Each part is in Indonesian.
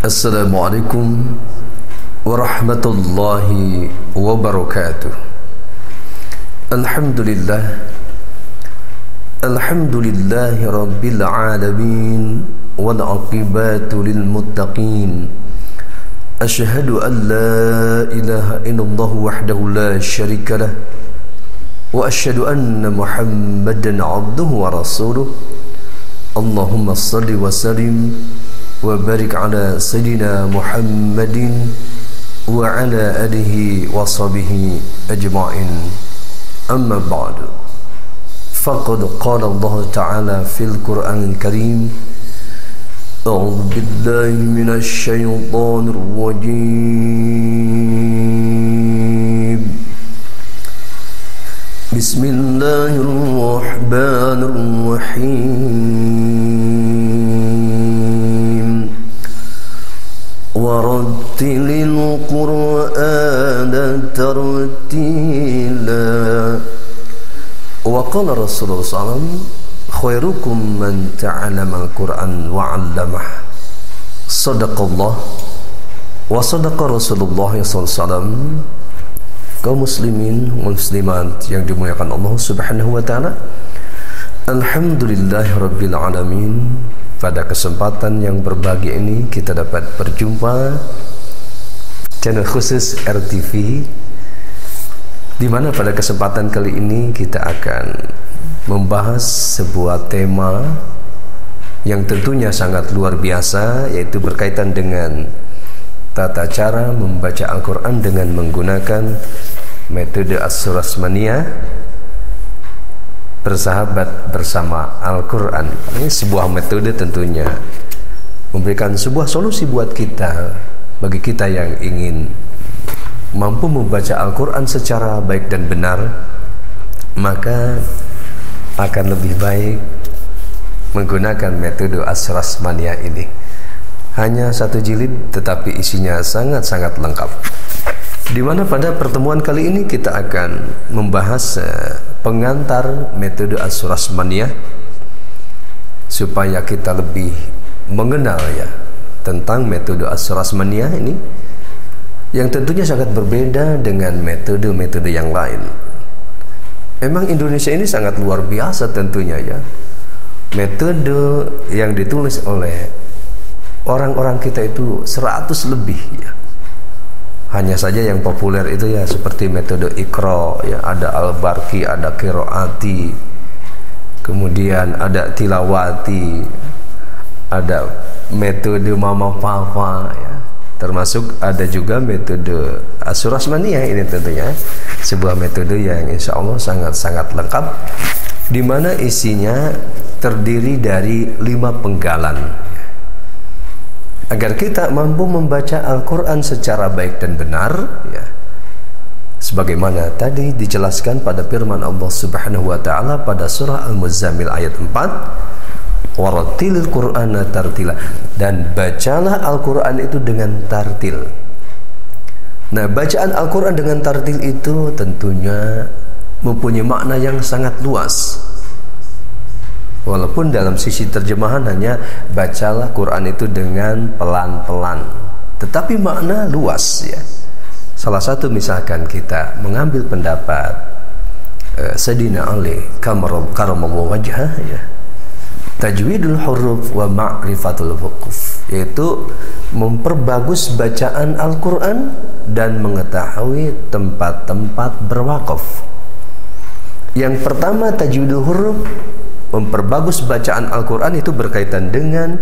Assalamualaikum warahmatullahi wabarakatuh. Alhamdulillahi rabbil alamin wal aqibatu lil muttaqin. Asyhadu an la ilaha illallah wahdahu la syarika lah wa asyhadu anna Muhammadan abduhu wa rasuluh. Allahumma salli wa sallim wa barik ala sayyidina Muhammadin wa ala alihi wa sahbihi ajma'in. Amma ba'du. Faqad qala Allah Ta'ala fil Qur'anil Karim, a'udzu billahi minasy syaithanir rajim. Bismillahirrahmanirrahim. Warattilil Qur'ana tartila. Wa qala Rasulullah SAW, khairukum man ta'allama al-Qur'an wa 'allamah. Sadaqallah wa sadaqa Rasulullah SAW. Kaum muslimin muslimat yang dimuliakan Allah Subhanahu wa taala, alhamdulillahirabbil alamin. Pada kesempatan yang berbahagia ini kita dapat berjumpa channel khusus RTV, di mana pada kesempatan kali ini kita akan membahas sebuah tema yang tentunya sangat luar biasa, yaitu berkaitan dengan tata cara membaca Al-Quran dengan menggunakan metode As-Surasmaniyah, bersahabat bersama Al-Quran. Ini sebuah metode tentunya memberikan sebuah solusi buat kita, bagi kita yang ingin mampu membaca Al-Quran secara baik dan benar, maka akan lebih baik menggunakan metode As-Surasmaniyah ini. Hanya satu jilid tetapi isinya sangat-sangat lengkap, di mana pada pertemuan kali ini kita akan membahas pengantar metode As-Surasmaniyah, supaya kita lebih mengenal ya tentang metode As-Surasmaniyah ini, yang tentunya sangat berbeda dengan metode-metode yang lain. Memang Indonesia ini sangat luar biasa tentunya ya, metode yang ditulis oleh orang-orang kita itu 100 lebih ya. Hanya saja yang populer itu ya seperti metode Iqra ya, ada Al-Barqi, ada Qiraati, kemudian ada Tilawati, ada metode Mama Papa ya, termasuk ada juga metode As-Surasmaniyah. Ini tentunya sebuah metode yang insya Allah sangat-sangat lengkap, di mana isinya terdiri dari 5 penggalan agar kita mampu membaca Al-Quran secara baik dan benar ya, sebagaimana tadi dijelaskan pada firman Allah Subhanahu wa taala pada surah Al-Muzammil ayat 4, warattilil Qur'ana tartila, dan bacalah Al-Quran itu dengan tartil. Nah, bacaan Al-Quran dengan tartil itu tentunya mempunyai makna yang sangat luas. Walaupun dalam sisi terjemahan hanya bacalah Quran itu dengan pelan-pelan, tetapi makna luas ya. Salah satu misalkan kita mengambil pendapat Sayyidina Ali karamallahu wajhah ya, tajwidul huruf wa ma'rifatul wuquf, yaitu memperbagus bacaan Al-Quran dan mengetahui tempat-tempat berwakaf. Yang pertama, tajwidul huruf, memperbagus bacaan Al-Quran itu berkaitan dengan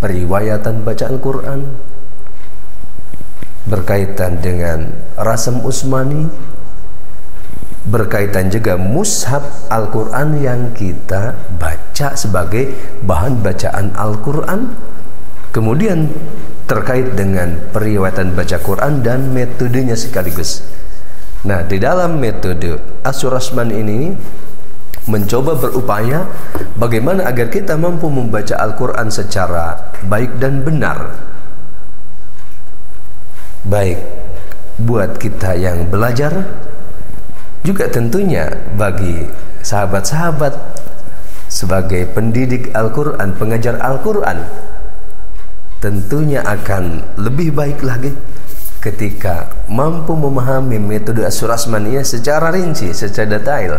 periwayatan bacaan Al-Quran, berkaitan dengan rasam usmani, berkaitan juga mushaf Al-Quran yang kita baca sebagai bahan bacaan Al-Quran, kemudian terkait dengan periwayatan baca Quran dan metodenya sekaligus. Nah, di dalam metode As-Surasman ini mencoba berupaya bagaimana agar kita mampu membaca Al-Quran secara baik dan benar, baik buat kita yang belajar Juga tentunya bagi sahabat-sahabat sebagai pendidik Al-Quran, pengajar Al-Quran, tentunya akan lebih baik lagi ketika mampu memahami metode Asyurasmaniyah secara rinci, secara detail.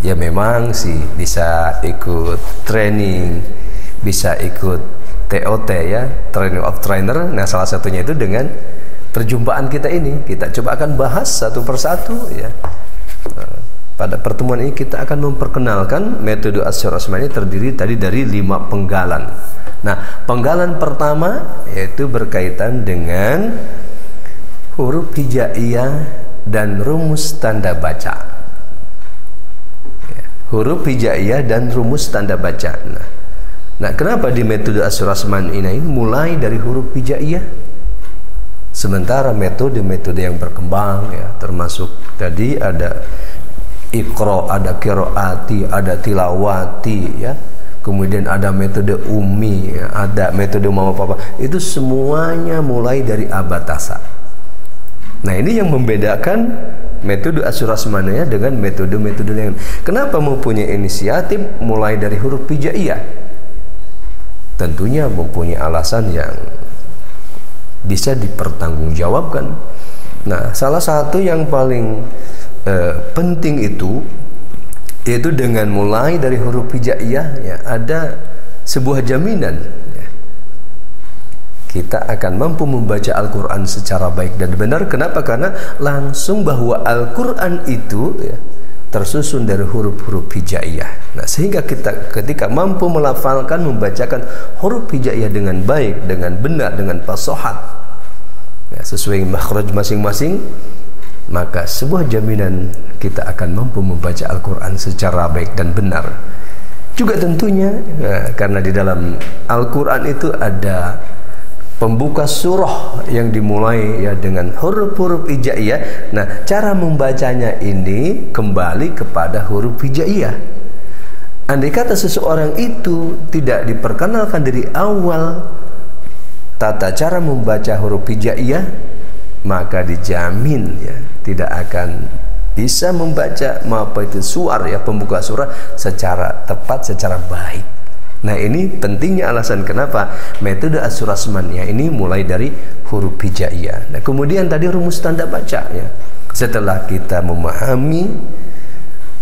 Ya memang sih bisa ikut training, bisa ikut TOT ya, training of trainer. Nah salah satunya itu dengan perjumpaan kita ini, kita coba akan bahas satu persatu ya. Pada pertemuan ini kita akan memperkenalkan metode Asyurasmaniyah terdiri tadi dari 5 penggalan. Nah, penggalan pertama yaitu berkaitan dengan huruf hijaiyah dan rumus tanda baca. Huruf hijaiyah dan rumus tanda baca. Nah, kenapa di metode Asyurasmaniyah ini mulai dari huruf hijaiyah? Sementara metode-metode yang berkembang ya, termasuk tadi ada Iqra, ada qiraati, ada tilawati ya. Kemudian ada metode ummi, ya, ada metode mama papa. Itu semuanya mulai dari abatasa. Nah, ini yang membedakan metode Asyurasmaniyah dengan metode-metode lain. Kenapa mempunyai inisiatif mulai dari huruf hijaiyah? Tentunya mempunyai alasan yang bisa dipertanggungjawabkan. Nah, salah satu yang paling penting itu yaitu dengan mulai dari huruf hijaiyah ya, ada sebuah jaminan ya, kita akan mampu membaca Al-Quran secara baik dan benar. Kenapa? Karena langsung bahwa Al-Quran itu ya, tersusun dari huruf-huruf hijaiyah. Nah, sehingga kita ketika mampu melafalkan, membacakan huruf hijaiyah dengan baik, dengan benar, dengan fasohat ya, sesuai makhraj masing-masing, maka sebuah jaminan kita akan mampu membaca Al-Quran secara baik dan benar. Juga tentunya ya, karena di dalam Al-Quran itu ada pembuka surah yang dimulai ya dengan huruf-huruf hijaiyah. Nah, cara membacanya ini kembali kepada huruf hijaiyah. Andai kata seseorang itu tidak diperkenalkan dari awal tata cara membaca huruf hijaiyah, maka dijamin ya tidak akan bisa membaca suar ya, pembuka surah secara tepat, secara baik. Nah, ini pentingnya alasan kenapa metode Asyurasmaniyah ini mulai dari huruf hijaiyah. Nah, kemudian tadi rumus tanda baca ya. Setelah kita memahami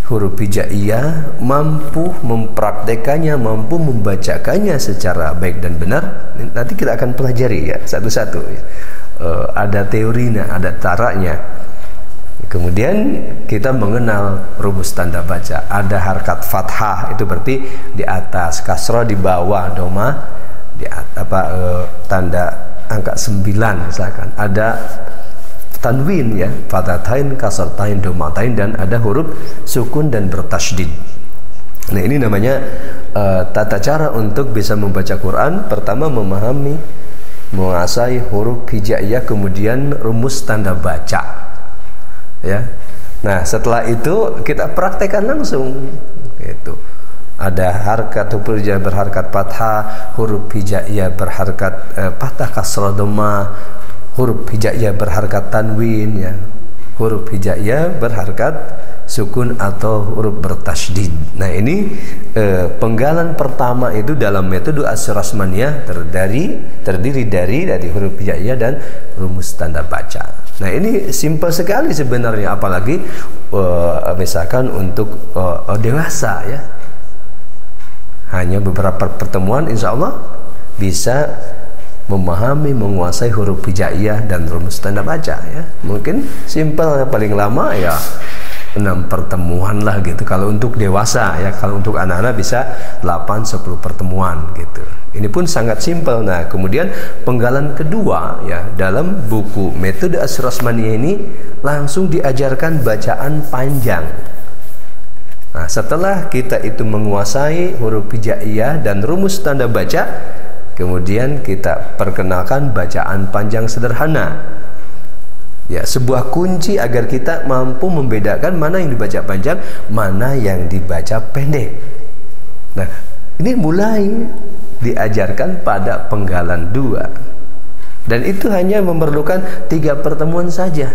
huruf hijaiyah, mampu mempraktekannya, mampu membacakannya secara baik dan benar, nanti kita akan pelajari ya satu-satu ya. Ada teorinya, ada caranya. Kemudian kita mengenal rumus tanda baca. Ada harkat fathah, itu berarti di atas, kasroh di bawah, doma di atas, tanda angka 9 misalkan. Ada tanwin ya, fathatain, kasratain, domatain, dan ada huruf sukun dan bertasydid. Nah, ini namanya tata cara untuk bisa membaca Quran. Pertama memahami, menguasai huruf hijaiyah, kemudian rumus tanda baca. Ya. Nah, setelah itu kita praktekkan langsung. Itu ada harkat huruf hijaiyah berharkat fathah, huruf hijaiyah berharkat fathah kasrah dhamma, huruf hijaiyah berharkat tanwin ya, huruf hijaiyah berharkat sukun atau huruf bertasydid. Nah, ini penggalan pertama itu dalam metode Asyurasmaniyah terdiri dari huruf hijaiyah dan rumus tanda baca. Nah, ini simpel sekali sebenarnya, apalagi misalkan untuk dewasa ya. Hanya beberapa pertemuan insya Allah bisa memahami, menguasai huruf hijaiyah dan rumus tanda baca ya. Mungkin simpel, paling lama ya 6 pertemuan lah gitu kalau untuk dewasa ya. Kalau untuk anak-anak bisa 8-10 pertemuan gitu. Ini pun sangat simpel. Nah, kemudian penggalan kedua ya, dalam buku metode Asyurasmaniyah ini langsung diajarkan bacaan panjang. Nah, setelah kita itu menguasai huruf hijaiyah dan rumus tanda baca, kemudian kita perkenalkan bacaan panjang sederhana. Ya, sebuah kunci agar kita mampu membedakan mana yang dibaca panjang, mana yang dibaca pendek. Nah, ini mulai diajarkan pada penggalan 2, dan itu hanya memerlukan 3 pertemuan saja.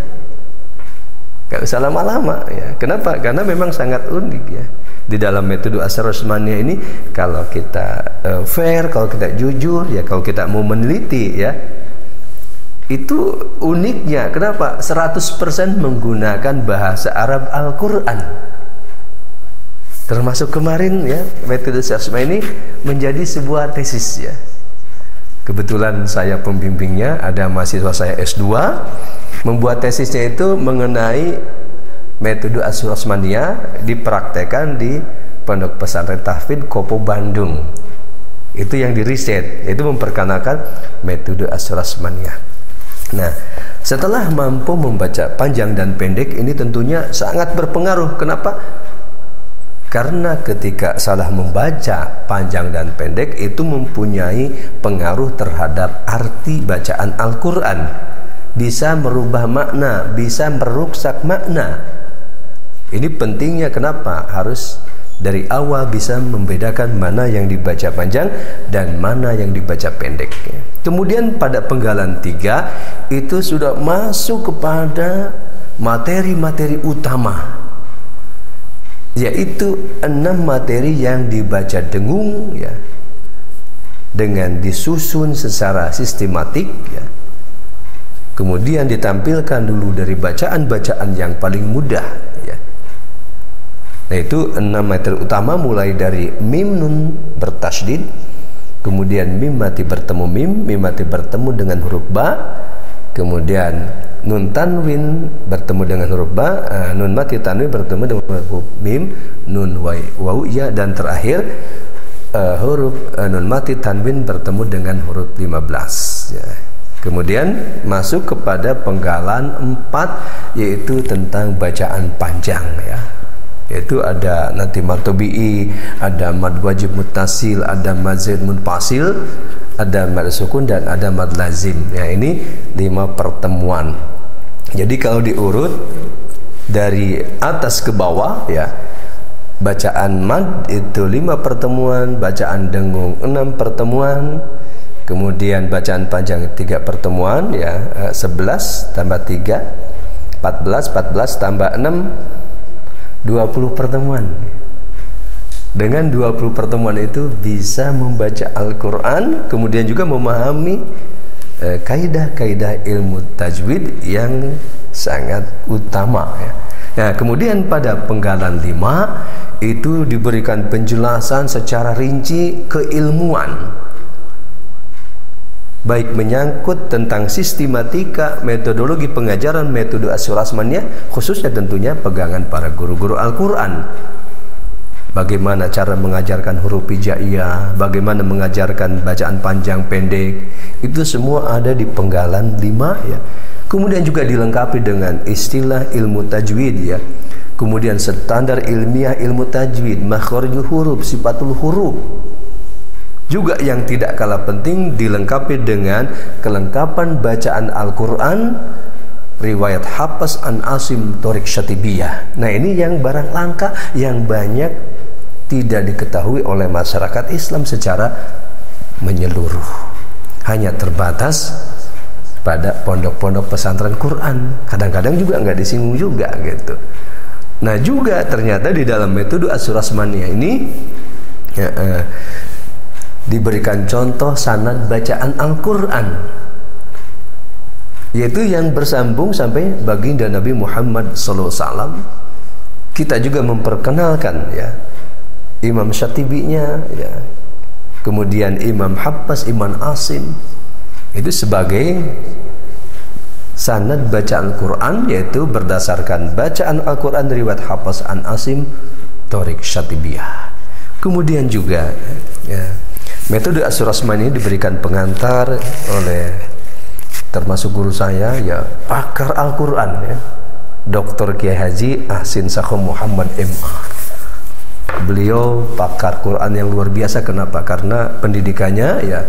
nggak usah lama-lama ya. Kenapa? Karena memang sangat unik ya. Di dalam metode Asy-Syahrasmaniyah ini, kalau kita fair, kalau kita jujur ya, kalau kita mau meneliti ya, itu uniknya. Kenapa? 100% menggunakan bahasa Arab Al-Quran. Termasuk kemarin ya, metode Asy-Syahrasmaniyah ini menjadi sebuah tesis ya. Kebetulan saya pembimbingnya, ada mahasiswa saya S2 membuat tesisnya itu mengenai metode Asy-Syahrasmaniyah dipraktekkan di Pondok Pesantren Tahfidz Kopo Bandung. Itu yang diriset, itu memperkenalkan metode Asy-Syahrasmaniyah. Nah, setelah mampu membaca panjang dan pendek, ini tentunya sangat berpengaruh. Kenapa? Karena ketika salah membaca panjang dan pendek, itu mempunyai pengaruh terhadap arti bacaan Al-Quran. Bisa merubah makna, bisa meruksak makna. Ini pentingnya. Kenapa? Harus dari awal bisa membedakan mana yang dibaca panjang dan mana yang dibaca pendek. Kemudian pada penggalan 3 itu sudah masuk kepada materi-materi utama, yaitu 6 materi yang dibaca dengung ya, dengan disusun secara sistematik ya. Kemudian ditampilkan dulu dari bacaan-bacaan yang paling mudah ya. Nah, itu 6 materi utama, mulai dari mim nun bertasydid, kemudian mim mati bertemu mim mati bertemu dengan huruf ba, kemudian nun tanwin bertemu dengan huruf ba, nun mati tanwin bertemu dengan huruf mim, nun waw ya, dan terakhir huruf nun mati tanwin bertemu dengan huruf 15 ya. Kemudian masuk kepada penggalan 4, yaitu tentang bacaan panjang ya. Yaitu ada nanti mad tabi'i, ada mad wajib muttasil, ada mad zaid munfasil, ada mad sukun, dan ada mad lazim ya. Ini 5 pertemuan. Jadi kalau diurut dari atas ke bawah ya, bacaan mad itu 5 pertemuan, bacaan dengung 6 pertemuan, kemudian bacaan panjang 3 pertemuan ya, 11 tambah 3 14 tambah 6 20 pertemuan. Dengan 20 pertemuan itu bisa membaca Al-Quran, kemudian juga memahami kaidah-kaidah ilmu tajwid yang sangat utama ya. Nah, kemudian pada penggalan 5 itu diberikan penjelasan secara rinci keilmuan, baik menyangkut tentang sistematika, metodologi pengajaran metode Asy-Syahrasmaniyah, khususnya tentunya pegangan para guru-guru Al-Quran. Bagaimana cara mengajarkan huruf hijaiyah, bagaimana mengajarkan bacaan panjang pendek, itu semua ada di penggalan 5 ya. Kemudian juga dilengkapi dengan istilah ilmu tajwid ya. Kemudian standar ilmiah ilmu tajwid, makharijul huruf, sifatul huruf. Juga yang tidak kalah penting dilengkapi dengan kelengkapan bacaan Al-Quran, riwayat Hafs an Asim Thoriq Syatibiyah. Nah, ini yang barang langka yang banyak tidak diketahui oleh masyarakat Islam secara menyeluruh. Hanya terbatas pada pondok-pondok pesantren Quran. Kadang-kadang juga nggak disinggung juga gitu. Nah, juga ternyata di dalam metode Asy-Syahrasmaniyah ini diberikan contoh sanad bacaan Al-Quran, yaitu yang bersambung sampai baginda Nabi Muhammad SAW. Kita juga memperkenalkan ya Imam Syatibinya ya, kemudian Imam Hafs, Imam Asim, itu sebagai sanad bacaan Al-Quran, yaitu berdasarkan bacaan Al-Quran riwayat Hafs an Asim Thoriq Syatibiyah. Kemudian juga ya, metode Asy-Syahrasmaniyah diberikan pengantar oleh termasuk guru saya ya, pakar Al-Quran ya, Dr. Kiai Haji Ahsin Sakhom Muhammad MA. Beliau pakar Quran yang luar biasa. Kenapa? Karena pendidikannya ya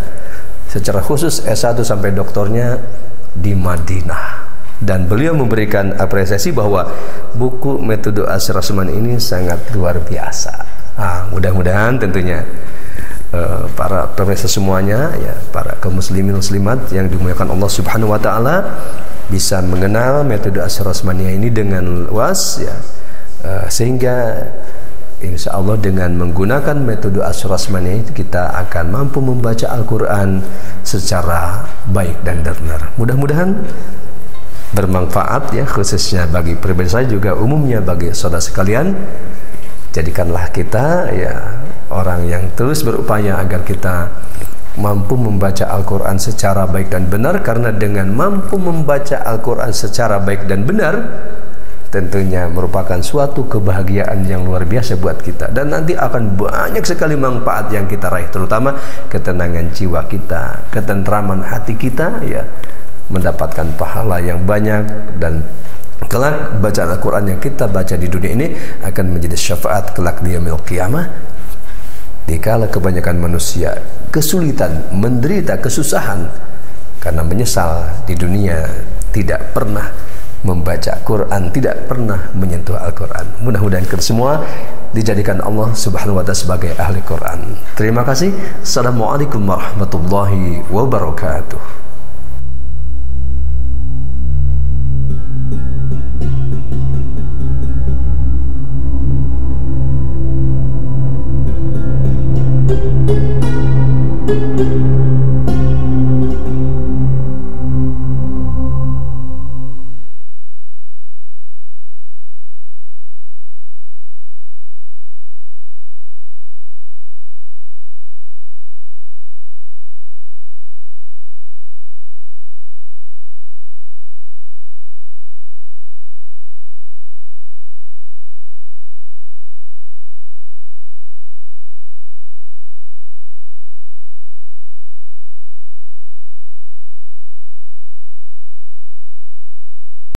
secara khusus S1 sampai doktornya di Madinah, dan beliau memberikan apresiasi bahwa buku metode Asy-Syahrasmaniyah ini sangat luar biasa. Mudah-mudahan tentunya para pemirsa semuanya, ya, para kaum muslimin muslimat yang dimuliakan Allah Subhanahu wa taala, bisa mengenal metode Asy'ariyah ini dengan luas, ya. Sehingga insya Allah dengan menggunakan metode Asy'ariyah kita akan mampu membaca Al-Quran secara baik dan benar. Mudah-mudahan bermanfaat, ya, khususnya bagi pribadi saya, juga umumnya bagi saudara sekalian. Jadikanlah kita, ya, orang yang terus berupaya agar kita mampu membaca Al-Quran secara baik dan benar, karena dengan mampu membaca Al-Quran secara baik dan benar tentunya merupakan suatu kebahagiaan yang luar biasa buat kita, dan nanti akan banyak sekali manfaat yang kita raih, terutama ketenangan jiwa kita, ketentraman hati kita, ya, mendapatkan pahala yang banyak, dan kelak bacaan Al-Quran yang kita baca di dunia ini akan menjadi syafaat kelak di yaumil qiyamah, dikala kebanyakan manusia kesulitan, menderita kesusahan karena menyesal di dunia tidak pernah membaca Quran, tidak pernah menyentuh Al-Quran. Mudah-mudahan kita semua dijadikan Allah Subhanahu wa ta'ala sebagai ahli Quran. Terima kasih. Assalamualaikum warahmatullahi wabarakatuh.